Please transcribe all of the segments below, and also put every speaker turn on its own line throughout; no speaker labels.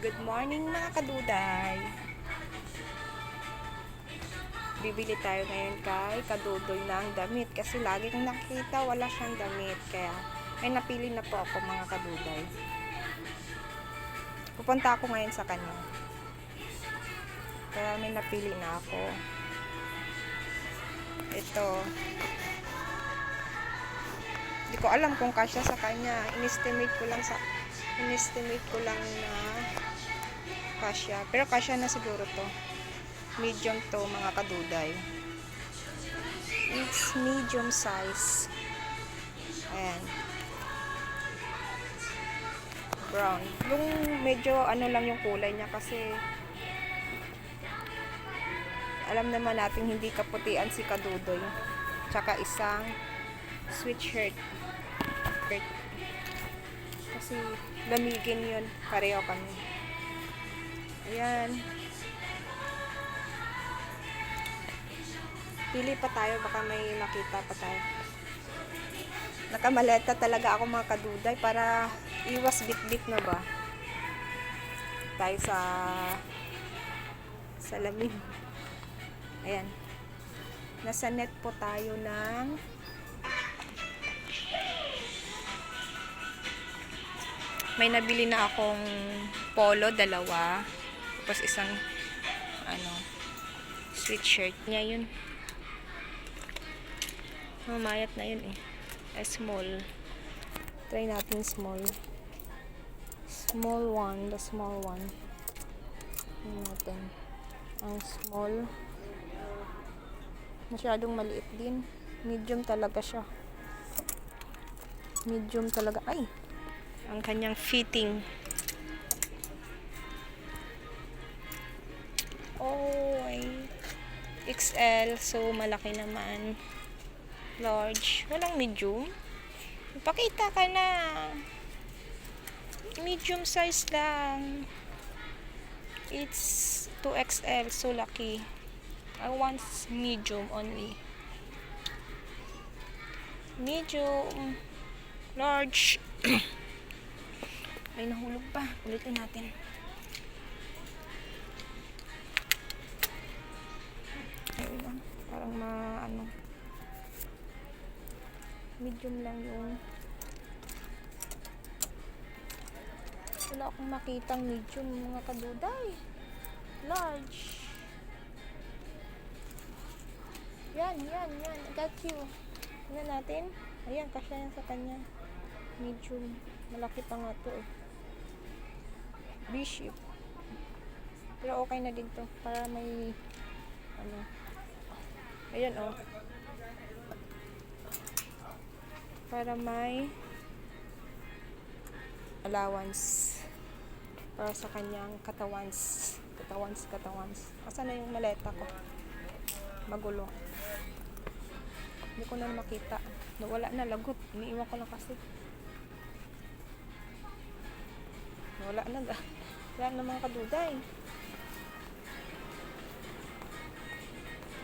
Good morning mga kaduday. Bibili tayo ngayon kay Kadudoy ng damit kasi lagi kong nakikita wala siyang damit. Kaya may napili na po ako mga kaduday. Pupunta ako ngayon sa kanya. Kaya may napili na ako. Ito. Hindi ko alam kung kasya sa kanya. In-estimate ko lang na kasya. Pero kasya na siguro to. Medium to mga kaduday. It's medium size. Ayan. Brown. Yung medyo ano lang yung kulay niya kasi alam naman natin hindi kaputian si Kadudoy. Tsaka isang sweatshirt. Kasi lamigin yun. Pareho kami. Ayan. Pili pa tayo. Baka may makita pa tayo. Nakamaleta talaga ako mga kaduday para iwas bit-bit na ba. Tayo sa salamin. Ayan. Nasa net po tayo ng may nabili na akong polo, dalawa. Tapos isang sweatshirt niya yun. Mamayat na yun eh. Small. Try natin small. Small one. The small one. Tingnan natin. Ang small. Masyadong maliit din. Medium talaga siya. Medium talaga. Ay! Ang kanyang fitting. Oh, ay. XL. So, malaki naman. Large. Walang medium. Pakita ka na. Medium size lang. It's 2XL. So, lucky. I want medium only. Medium. Large. Ay, nahulog pa. Ulitin natin. Ayun, parang medium lang yung wala akong makitang medium mga kaduday. Large. Yan. I got you. Tingnan natin. Ayan, kasya yan sa kanya. Medium. Malaki pa nga to eh. B-shape. Pero okay na din to. Para may ayan oh. Para may allowance. Para sa kanyang katawans. Asan na yung maleta ko? Magulo. Hindi ko na makita. Nawala na, lagot. Iniiwan ko lang kasi. Wala na mga kaduday.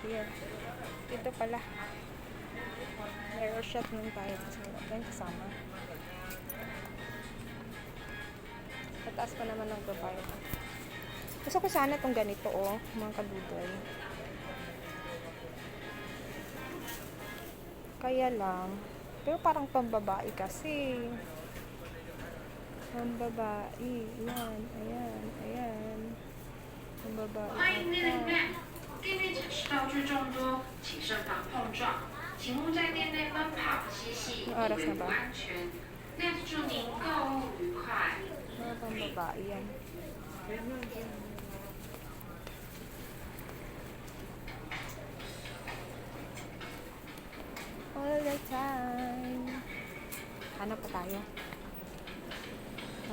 Here. Ito pala. Mirror shot nun tayo. Kasi wala tayong kasama. Pataas pa naman ng babae. Gusto ko sana itong ganito oh. Mga kaduday. Kaya lang. Pero parang pambabae kasi. Pambabae. Ayan. Pambabae.
店内道具众多，请慎防碰撞。请勿在店内奔跑、嬉戏，以维护安全。那祝您购物愉快。
Pambabae yan. All the time. Hanap pa tayo.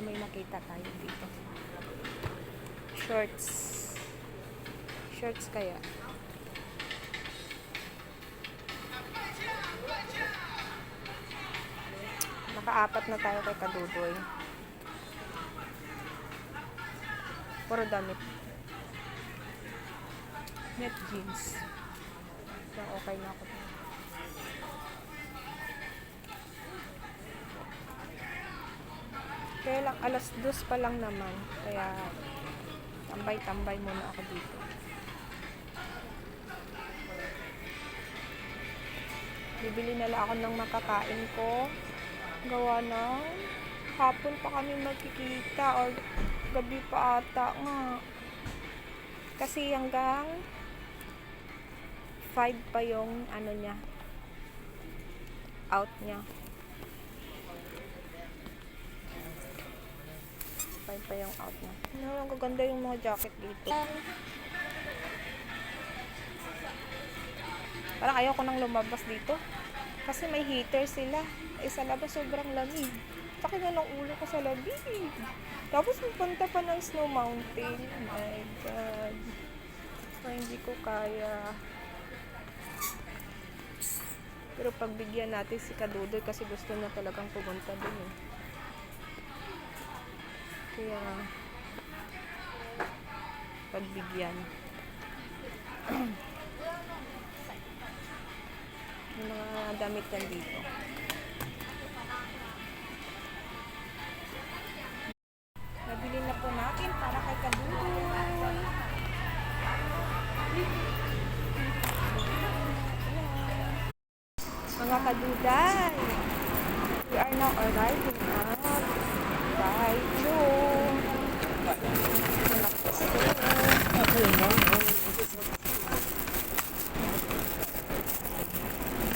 May makita tayo dito. Shorts kaya. Nakaapat na tayo kay Kadudoy. Puro damit. Net jeans. So, okay na ako. Kaya lang, alas 2 pa lang naman. Kaya, tambay-tambay muna ako dito. Bibili na lang ako ng makakain ko. Gawa ng hapon pa kami magkikita or gabi pa ata nga. Kasi hanggang 5 pa yung ano niya, out niya. 5 pa yung out niya. Ano, ang gaganda yung mga jacket dito. Parang ayaw ko nang lumabas dito. Kasi may heater sila. Eh sa labas sobrang lamig. Sakit na ng ulo ko sa lamig. Tapos pupunta pa ng Snow Mountain. Oh my God. Ay, hindi ko kaya. Pero pagbigyan natin si Kadudoy kasi gusto niya talagang pumunta dun eh. Kaya pagbigyan. Yung mga damit yan dito. Nabili na po natin para kay Kadudoy. Mga kaduday, we are now arriving at Baidu.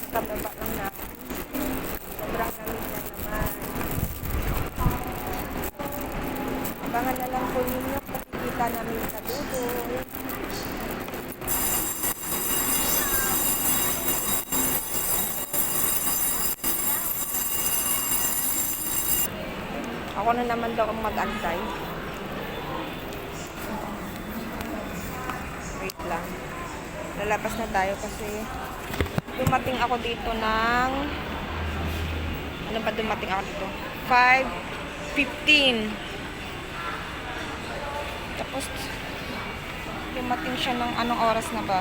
Kababa lang natin. Sobrang lamig na naman. Abangan na lang po ninyo pakikita namin sa Kadudoy. Ako na naman daw ang mag-antay. Wait lang. Lalabas na tayo kasi dumating ako dito ng ano ba dumating ako dito? 5:15. Tapos dumating siya ng anong oras na ba?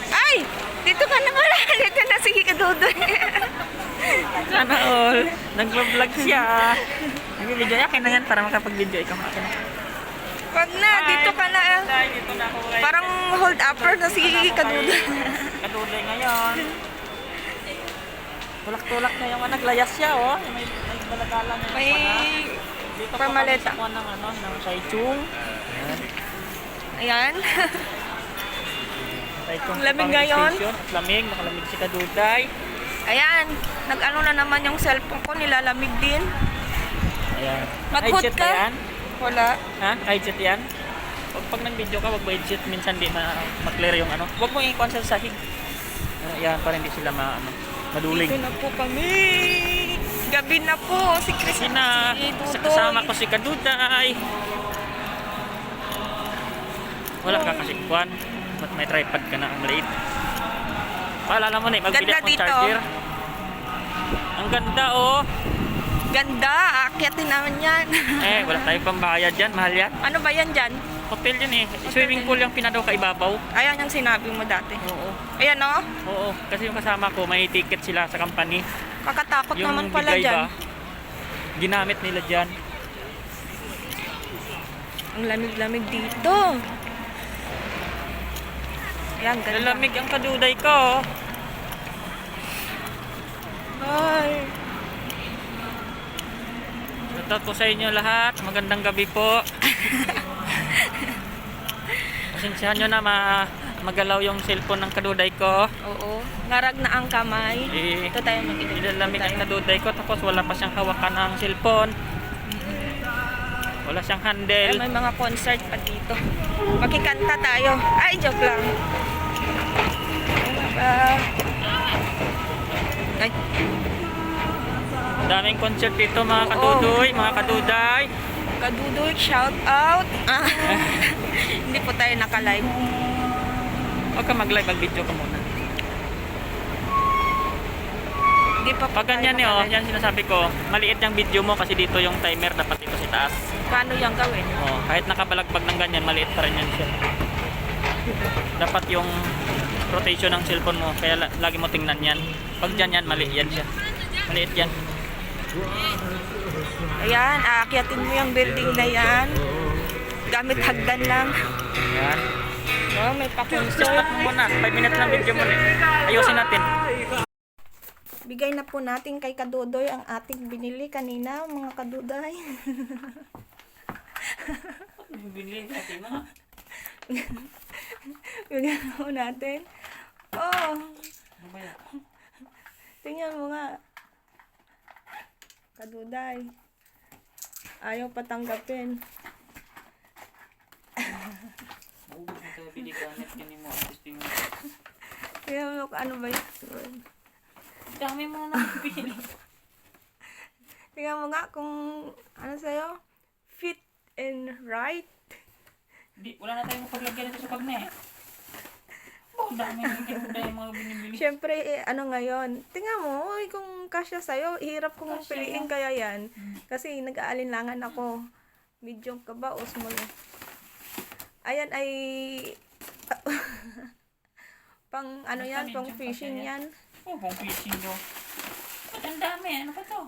Ay! Dito ka na pala. Dito na sige Kadudoy.
Sana all. Nagbablog siya. Nag-video yakin na yan para makapag-video ikaw akin na.
Wag na, dito ka na.
Dito na ako ngayon.
Parang hold upper na sige Kadudoy.
Kadudoy ngayon. Tulak-tulak niya yung naglayas siya oh. May balagala niya.
May
dito
pamaleta.
po kami sa ng ng Taichung.
Ayan.
Taichung.
Ang lamig ngayon.
Lamig, nakalamig si Kaduday.
Ayan, nag-ano na naman yung cellphone ko, nilalamig din.
Ayan.
Mag-hood
Headset
ka?
ba yan?
Wala.
Ha? Headset yan? Pag nag-video ka, wag mo headset. Minsan di ma-clear yung ano. Wag mo i-con sa sahig. Yan, para hindi sila maduling.
Dito na po kami. Gabi na po. Si Chris
Na,
si Dudoy.
kasama ko si Kaduday. Wala ka kasi kuwan. Ba't may tripod ka na ang maliit? Paalala mo na magbili
Ganda
akong
dito.
charger. Ang ganda oh.
Ganda. Aakyatin naman yan.
Wala tayong pambayad dyan. Mahal yan.
Ano ba yan dyan?
Hotel yun eh. Swimming pool yung pinadaw kaibabaw.
Ayan yung sinabi mo dati.
Oo.
Ayan o.
Oo. Kasi yung kasama ko, may ticket sila sa company.
Kakatakot
Yung
naman pala
bigay
dyan.
ba, ginamit nila dyan.
Ang lamig-lamig dito. Ayan, ganda.
Lalamig ang Kaduday ko.
Ay.
Shoutout po sa inyo lahat. Magandang gabi po. Pasensyahan nyo na magalaw yung cellphone ng Kaduday ko.
Oo. Ngarag na ang kamay. Ito tayo mag-inom.
Nilalamig ang Kaduday ko tapos wala pa siyang hawakan ng cellphone. Wala siyang handle.
May mga concert pa dito. Makikanta tayo. Ay, joke lang. Ano ba? Ay,
Daming concert dito mga Kadudoy, mga Kaduday.
Kadudoy, shout out. Hindi po tayo naka-live.
Huwag ka mag-live, mag-video ka muna.
Hindi pa po
Pag ganyan
tayo
oh,
naka-live.
yan sinasabi ko, maliit yung video mo kasi dito yung timer dapat dito sa taas.
Paano yung gawin?
Oh, kahit nakabalagbag ng ganyan, maliit pa rin yan siya. Dapat yung rotation ng cellphone mo. Kaya lagi mo tingnan yan. Pag dyan yan, mali yan siya. Maliit yan.
Ayan, aakyatin mo yung building na yan. Gamit hagdan lang.
Yan.
Oh, may
Just
pakunso.
stop mo muna. 5 minutes lang video mo. Ayusin natin.
Bigay na po natin kay Kadudoy ang ating binili kanina, mga Kadudoy.
Binili natin mga.
Bigyan na po natin. Oh,
Ano ba yan?
tingnan mo nga. Kaduday. Ayaw patanggapin.
Maubos na ito. Bili ka. Net ganin mo. Testing mo.
Tingnan mo kung ano ba yun.
Dami mo na nabili.
Tingnan mo nga kung ano sa'yo. Fit and right.
Wala na tayong paglagyan nito sa pagnet. Oh, dami yung mga binibili.
Siyempre, ano ngayon. Tingnan mo, uy, kung kasya sa'yo, ihirap kong
Kasya
piliin
yan.
kaya yan. Kasi nag-aalinlangan ako. Medium ka ba o small? Ayan ay pang ano
Basta
yan,
medium
pang
pa
fishing
siya
yan.
Oh, pang fishing daw. Ba't ang dami? Ano pa to?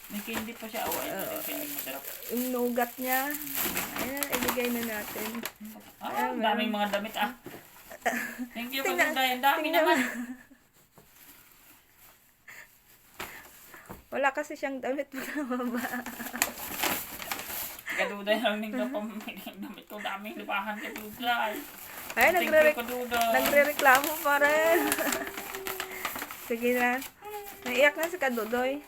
May candy pa siya. Oh, ayun. Yung candy masarap.
Yung nougat niya. Ayan, ibigay na natin.
Ah, ang daming mga damit ah. Thank you,
Tingnan-
Kaduday. Ang dami
tingnan
naman.
Wala kasi siyang damit na baba.
Kaduday lang nito pamimiling damit ko. Daming lipahan, Kaduday.
Ay,
Thank you, Kaduday.
nagre-reklamo pa rin. Sige na. Naiyak na si Kadudoy.